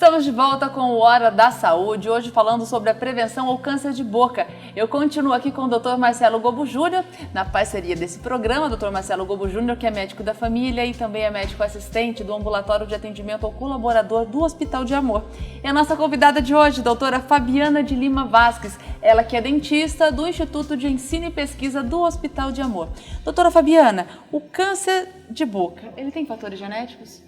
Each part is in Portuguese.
Estamos de volta com o Hora da Saúde, hoje falando sobre a prevenção ao câncer de boca. Eu continuo aqui com o Dr. Marcelo Gobo Júnior, na parceria desse programa, Dr. Marcelo Gobo Júnior, que é médico da família e também é médico assistente do ambulatório de atendimento ao colaborador do Hospital de Amor. E a nossa convidada de hoje, doutora Fabiana de Lima Vasques, ela que é dentista do Instituto de Ensino e Pesquisa do Hospital de Amor. Doutora Fabiana, o câncer de boca, ele tem fatores genéticos?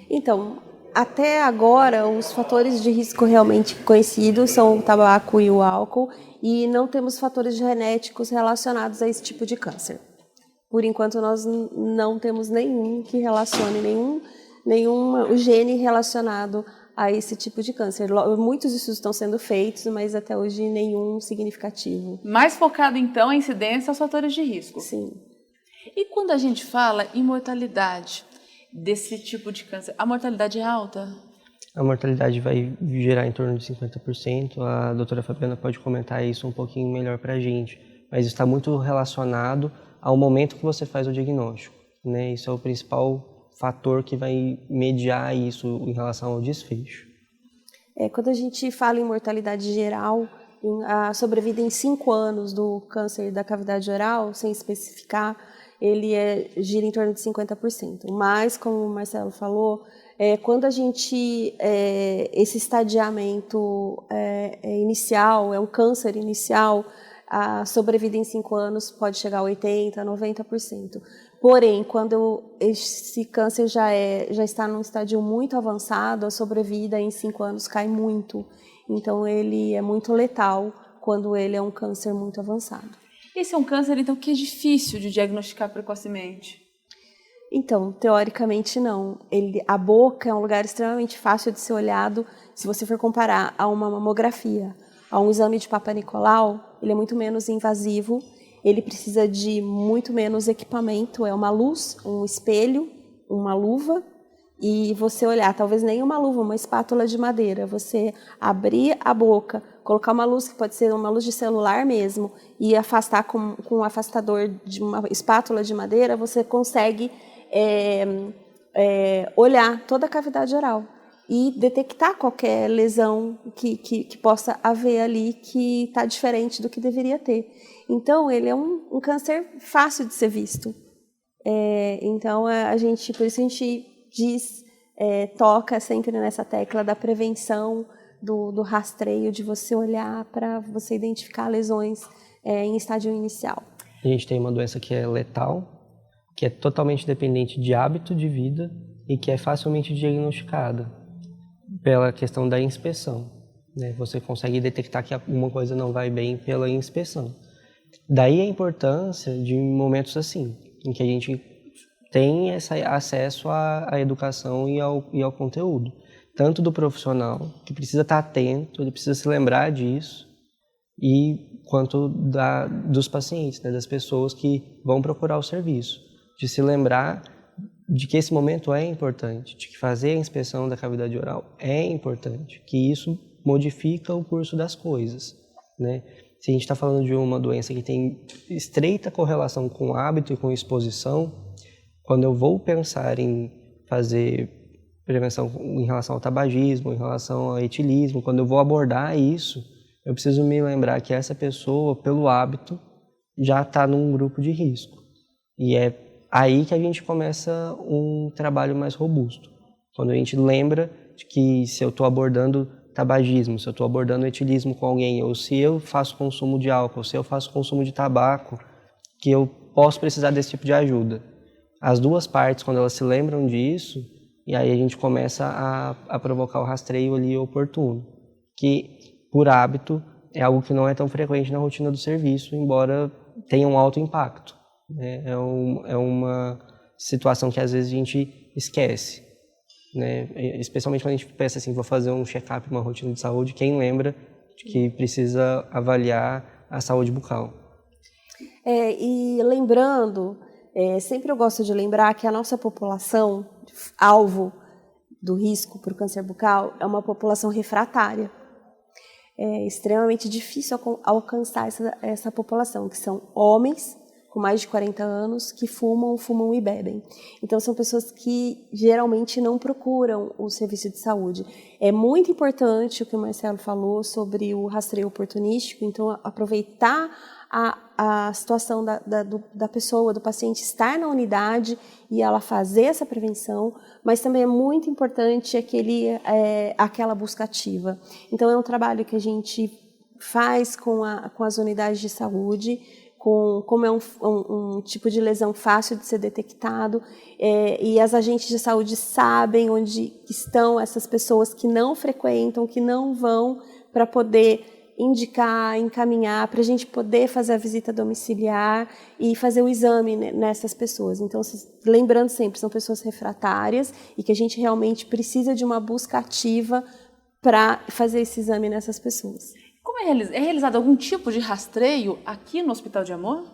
Então, até agora, os fatores de risco realmente conhecidos são o tabaco e o álcool, e não temos fatores genéticos relacionados a esse tipo de câncer. Por enquanto, nós não temos nenhum que relacione, nenhum gene relacionado a esse tipo de câncer. Muitos estudos estão sendo feitos, mas até hoje nenhum significativo. Mais focado, então, em incidência aos fatores de risco? Sim. E quando a gente fala em mortalidade desse tipo de câncer, a mortalidade é alta? A mortalidade vai gerar em torno de 50%. A doutora Fabiana pode comentar isso um pouquinho melhor para a gente, mas está muito relacionado ao momento que você faz o diagnóstico, né? Isso é o principal fator que vai mediar isso em relação ao desfecho. Quando a gente fala em mortalidade geral, a sobrevida em 5 anos do câncer da cavidade oral, sem especificar, ele gira em torno de 50%. Mas, como o Marcelo falou, quando a gente, esse estadiamento inicial, é um câncer inicial, a sobrevida em 5 anos pode chegar a 80%, 90%. Porém, quando esse câncer já está num estádio muito avançado, a sobrevida em 5 anos cai muito. Então, ele é muito letal quando ele é um câncer muito avançado. Esse é um câncer, então, que é difícil de diagnosticar precocemente? Então, teoricamente não. A boca é um lugar extremamente fácil de ser olhado se você for comparar a uma mamografia. A um exame de Papa Nicolau, ele é muito menos invasivo, ele precisa de muito menos equipamento, é uma luz, um espelho, uma luva, e você olhar, talvez nem uma luva, uma espátula de madeira, você abrir a boca, colocar uma luz que pode ser uma luz de celular mesmo e afastar com um afastador de uma espátula de madeira, você consegue olhar toda a cavidade oral e detectar qualquer lesão que possa haver ali que está diferente do que deveria ter. Então, ele é um câncer fácil de ser visto. Então, por isso a gente toca sempre nessa tecla da prevenção, do rastreio, de você olhar para você identificar lesões em estágio inicial. A gente tem uma doença que é letal, que é totalmente dependente de hábito de vida e que é facilmente diagnosticada pela questão da inspeção, né? Você consegue detectar que alguma coisa não vai bem pela inspeção. Daí a importância de momentos assim, em que a gente tem esse acesso à educação e ao conteúdo. Tanto do profissional, que precisa estar atento, ele precisa se lembrar disso, quanto dos pacientes, né, das pessoas que vão procurar o serviço. De se lembrar de que esse momento é importante, de que fazer a inspeção da cavidade oral é importante, que isso modifica o curso das coisas, né? Se a gente está falando de uma doença que tem estreita correlação com hábito e com exposição, quando eu vou pensar em fazer prevenção em relação ao tabagismo, em relação ao etilismo, quando eu vou abordar isso, eu preciso me lembrar que essa pessoa, pelo hábito, já está num grupo de risco. E é aí que a gente começa um trabalho mais robusto. Quando a gente lembra de que se eu estou abordando tabagismo, se eu estou abordando etilismo com alguém, ou se eu faço consumo de álcool, se eu faço consumo de tabaco, que eu posso precisar desse tipo de ajuda. As duas partes, quando elas se lembram disso, e aí a gente começa a provocar o rastreio ali oportuno, que, por hábito, é algo que não é tão frequente na rotina do serviço, embora tenha um alto impacto, né? É uma situação que às vezes a gente esquece, né? Especialmente quando a gente pensa assim, vou fazer um check-up, uma rotina de saúde, quem lembra de que precisa avaliar a saúde bucal? E lembrando, sempre eu gosto de lembrar que a nossa população alvo do risco para o câncer bucal é uma população refratária. É extremamente difícil alcançar essa população, que são homens com mais de 40 anos que fumam e bebem. Então, são pessoas que geralmente não procuram o serviço de saúde. É muito importante o que o Marcelo falou sobre o rastreio oportunístico, então, aproveitar a situação da pessoa, do paciente estar na unidade e ela fazer essa prevenção, mas também é muito importante aquela busca ativa. Então, é um trabalho que a gente faz com as unidades de saúde, como é um tipo de lesão fácil de ser detectado, e as agentes de saúde sabem onde estão essas pessoas que não frequentam, que não vão, para poder indicar, encaminhar, para a gente poder fazer a visita domiciliar e fazer o exame nessas pessoas. Então, lembrando sempre, são pessoas refratárias e que a gente realmente precisa de uma busca ativa para fazer esse exame nessas pessoas. Como é realizado algum tipo de rastreio aqui no Hospital de Amor?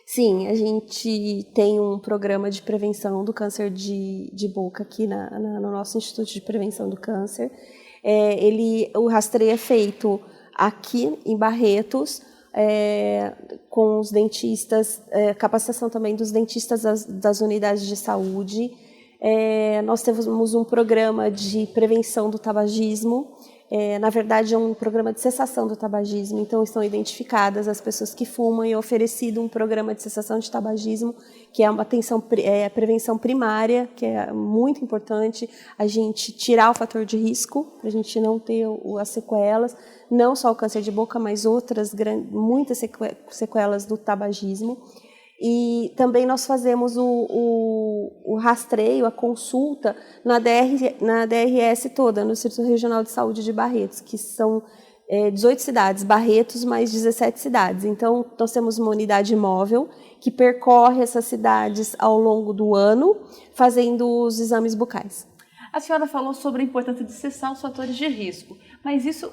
Sim, a gente tem um programa de prevenção do câncer de boca aqui no nosso Instituto de Prevenção do Câncer. O rastreio é feito aqui em Barretos, com os dentistas, capacitação também dos dentistas das unidades de saúde. Nós temos um programa de prevenção do tabagismo. Na verdade, é um programa de cessação do tabagismo, então estão identificadas as pessoas que fumam e oferecido um programa de cessação de tabagismo, que é uma prevenção primária, que é muito importante a gente tirar o fator de risco, para a gente não ter as sequelas, não só o câncer de boca, mas muitas sequelas do tabagismo. E também nós fazemos o rastreio, a consulta na DRS toda, no Instituto Regional de Saúde de Barretos, que são 18 cidades, Barretos mais 17 cidades. Então, nós temos uma unidade móvel que percorre essas cidades ao longo do ano, fazendo os exames bucais. A senhora falou sobre a importância de cessar os fatores de risco, mas isso,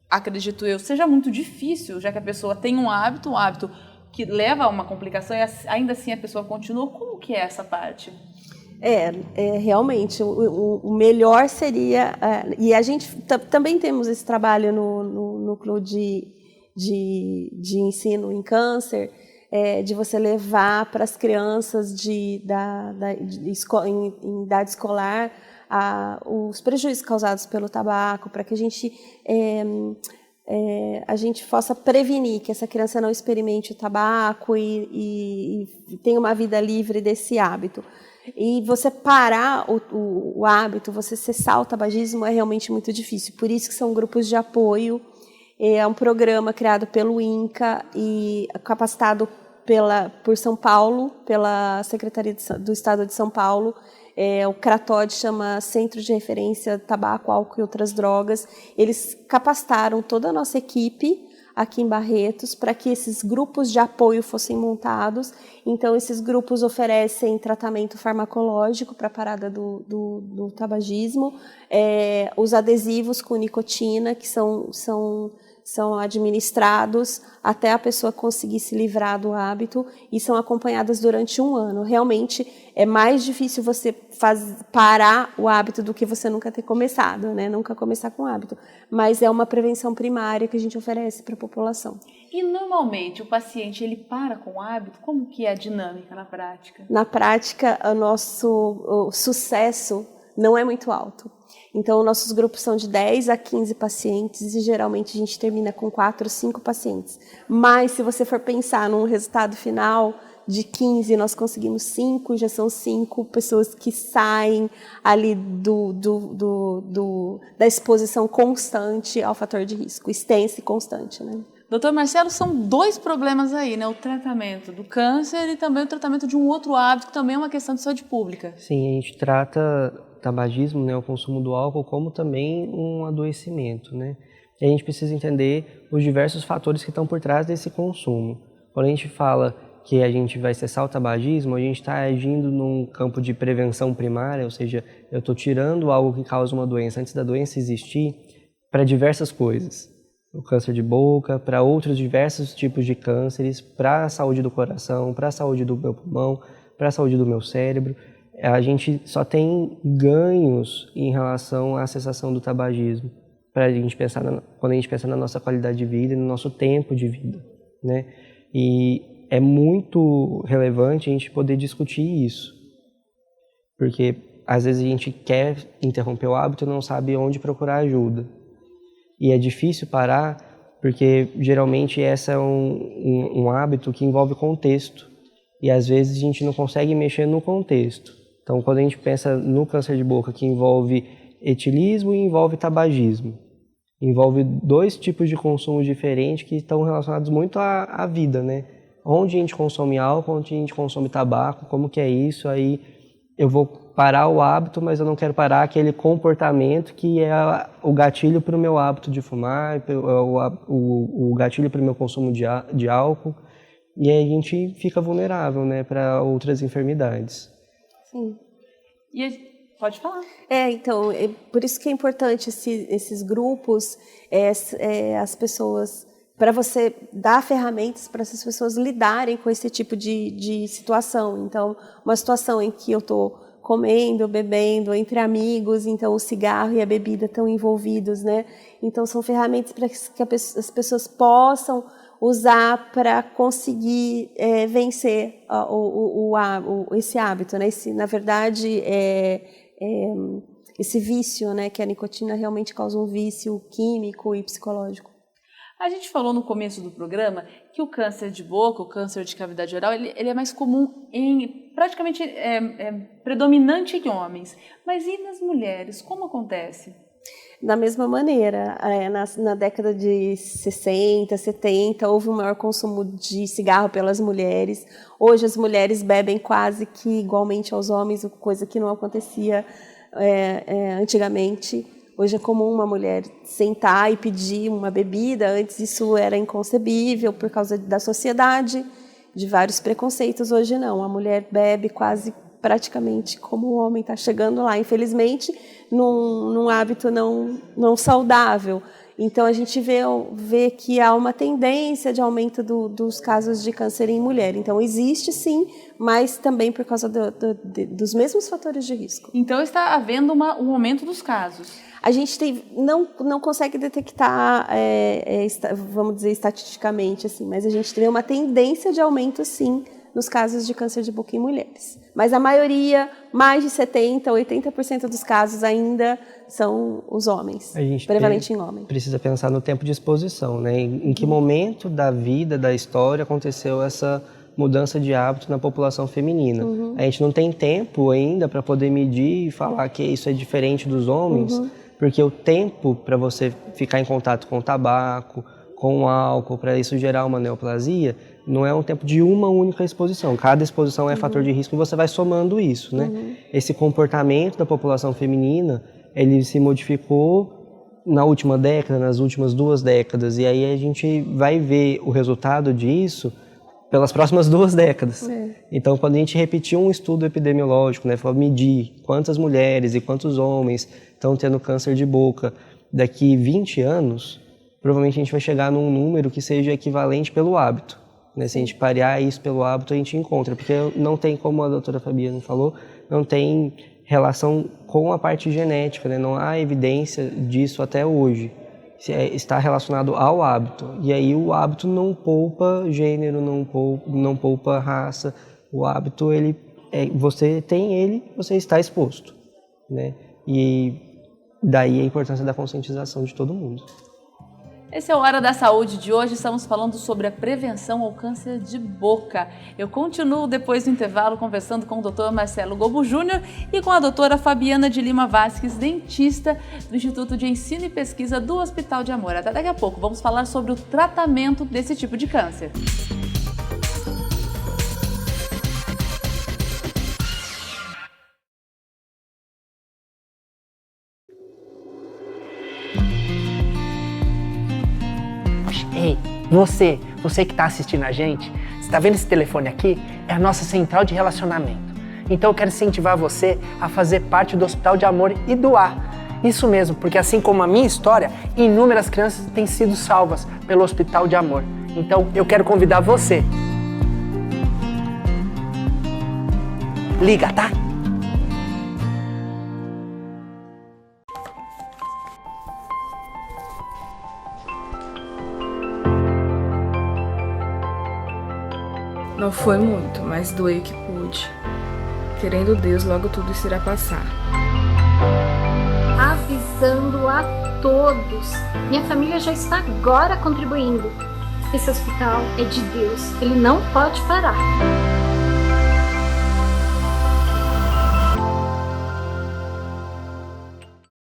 acredito eu, seja muito difícil, já que a pessoa tem um hábito que leva a uma complicação e ainda assim a pessoa continua. Como que é essa parte? Realmente, o melhor seria... e a gente também temos esse trabalho no núcleo de ensino em câncer, de você levar para as crianças em idade escolar os prejuízos causados pelo tabaco, para que a gente possa prevenir que essa criança não experimente o tabaco e tenha uma vida livre desse hábito. E você parar o hábito, você cessar o tabagismo é realmente muito difícil. Por isso que são grupos de apoio. É um programa criado pelo INCA e capacitado por São Paulo, pela Secretaria do Estado de São Paulo. O CRATOD chama Centro de Referência Tabaco, Álcool e Outras Drogas. Eles capacitaram toda a nossa equipe aqui em Barretos para que esses grupos de apoio fossem montados. Então, esses grupos oferecem tratamento farmacológico para a parada do tabagismo, os adesivos com nicotina, que são administrados até a pessoa conseguir se livrar do hábito e são acompanhadas durante um ano. Realmente é mais difícil você parar o hábito do que você nunca ter começado, né? Nunca começar com o hábito. Mas é uma prevenção primária que a gente oferece para a população. E normalmente o paciente ele para com o hábito? Como que é a dinâmica na prática? Na prática, o nosso sucesso não é muito alto. Então, nossos grupos são de 10 a 15 pacientes e geralmente a gente termina com 4 ou 5 pacientes. Mas, se você for pensar num resultado final de 15, nós conseguimos 5, já são 5 pessoas que saem ali da exposição constante ao fator de risco, extensa e constante, né? Doutor Marcelo, são 2 problemas aí, né? O tratamento do câncer e também o tratamento de um outro hábito, que também é uma questão de saúde pública. Sim, a gente trata tabagismo, né, o consumo do álcool, como também um adoecimento, né? E a gente precisa entender os diversos fatores que estão por trás desse consumo. Quando a gente fala que a gente vai cessar o tabagismo, a gente está agindo num campo de prevenção primária, ou seja, eu estou tirando algo que causa uma doença antes da doença existir para diversas coisas. O câncer de boca, para outros diversos tipos de cânceres, para a saúde do coração, para a saúde do meu pulmão, para a saúde do meu cérebro. A gente só tem ganhos em relação à cessação do tabagismo, quando a gente pensa na nossa qualidade de vida e no nosso tempo de vida, né? E é muito relevante a gente poder discutir isso, porque às vezes a gente quer interromper o hábito e não sabe onde procurar ajuda. E é difícil parar, porque geralmente esse é um hábito que envolve contexto. E às vezes a gente não consegue mexer no contexto. Então, quando a gente pensa no câncer de boca, que envolve etilismo e envolve tabagismo, envolve 2 tipos de consumo diferentes que estão relacionados muito à vida, né? Onde a gente consome álcool, onde a gente consome tabaco, como que é isso, aí eu vou parar o hábito, mas eu não quero parar aquele comportamento que é o gatilho para o meu hábito de fumar, o gatilho para o meu consumo de álcool, e aí a gente fica vulnerável, né, para outras enfermidades. Sim. Pode falar. Então, por isso que é importante esses grupos, as pessoas, para você dar ferramentas para essas pessoas lidarem com esse tipo de situação. Então, uma situação em que eu estou comendo, bebendo, entre amigos, então o cigarro e a bebida estão envolvidos, né? Então, são ferramentas para que as pessoas possam usar para conseguir vencer esse hábito, né? Na verdade, esse vício, né? Que a nicotina realmente causa um vício químico e psicológico. A gente falou no começo do programa que o câncer de boca, o câncer de cavidade oral, ele é mais comum praticamente predominante em homens. Mas e nas mulheres? Como acontece? Da mesma maneira, na década de 60, 70, houve um maior consumo de cigarro pelas mulheres. Hoje as mulheres bebem quase que igualmente aos homens, coisa que não acontecia antigamente. Hoje é comum uma mulher sentar e pedir uma bebida. Antes isso era inconcebível por causa da sociedade, de vários preconceitos. Hoje não, a mulher bebe quase praticamente como o homem, está chegando lá, infelizmente, num hábito não saudável. Então, a gente vê que há uma tendência de aumento dos casos de câncer em mulher. Então, existe sim, mas também por causa dos mesmos fatores de risco. Então, está havendo um aumento dos casos. A gente não consegue detectar, vamos dizer, estatisticamente, assim, mas a gente tem uma tendência de aumento, sim, nos casos de câncer de boca em mulheres. Mas a maioria, mais de 70%, 80% dos casos ainda são os homens, prevalente em homens. Precisa pensar no tempo de exposição, né? Em que momento da vida, da história, aconteceu essa mudança de hábito na população feminina. A gente não tem tempo ainda para poder medir e falar que isso é diferente dos homens, porque o tempo para você ficar em contato com o tabaco, com o álcool, para isso gerar uma neoplasia, não é um tempo de uma única exposição. Cada exposição é fator de risco e você vai somando isso, né? Esse comportamento da população feminina, ele se modificou na última década, nas últimas 2 décadas, e aí a gente vai ver o resultado disso pelas próximas 2 décadas. Então, quando a gente repetir um estudo epidemiológico, né, for medir quantas mulheres e quantos homens estão tendo câncer de boca daqui 20 anos, provavelmente a gente vai chegar num número que seja equivalente pelo hábito. Né? Se a gente parear isso pelo hábito, a gente encontra, porque não tem, como a doutora Fabiana falou, não tem relação com a parte genética, né? Não há evidência disso até hoje. Está relacionado ao hábito. E aí o hábito não poupa gênero, não poupa raça. O hábito, você tem ele, você está exposto. Né? E daí a importância da conscientização de todo mundo. Esse é o Hora da Saúde de hoje, estamos falando sobre a prevenção ao câncer de boca. Eu continuo depois do intervalo conversando com o Dr. Marcelo Gobo Júnior e com a doutora Fabiana de Lima Vasques, dentista do Instituto de Ensino e Pesquisa do Hospital de Amor. Até daqui a pouco, vamos falar sobre o tratamento desse tipo de câncer. Ei, você que está assistindo a gente, você está vendo esse telefone aqui? É a nossa central de relacionamento. Então eu quero incentivar você a fazer parte do Hospital de Amor e doar. Isso mesmo, porque assim como a minha história, inúmeras crianças têm sido salvas pelo Hospital de Amor. Então eu quero convidar você. Liga, tá? Foi muito, mas doei o que pude. Querendo Deus, logo tudo isso irá passar. Avisando a todos. Minha família já está agora contribuindo. Esse hospital é de Deus, ele não pode parar.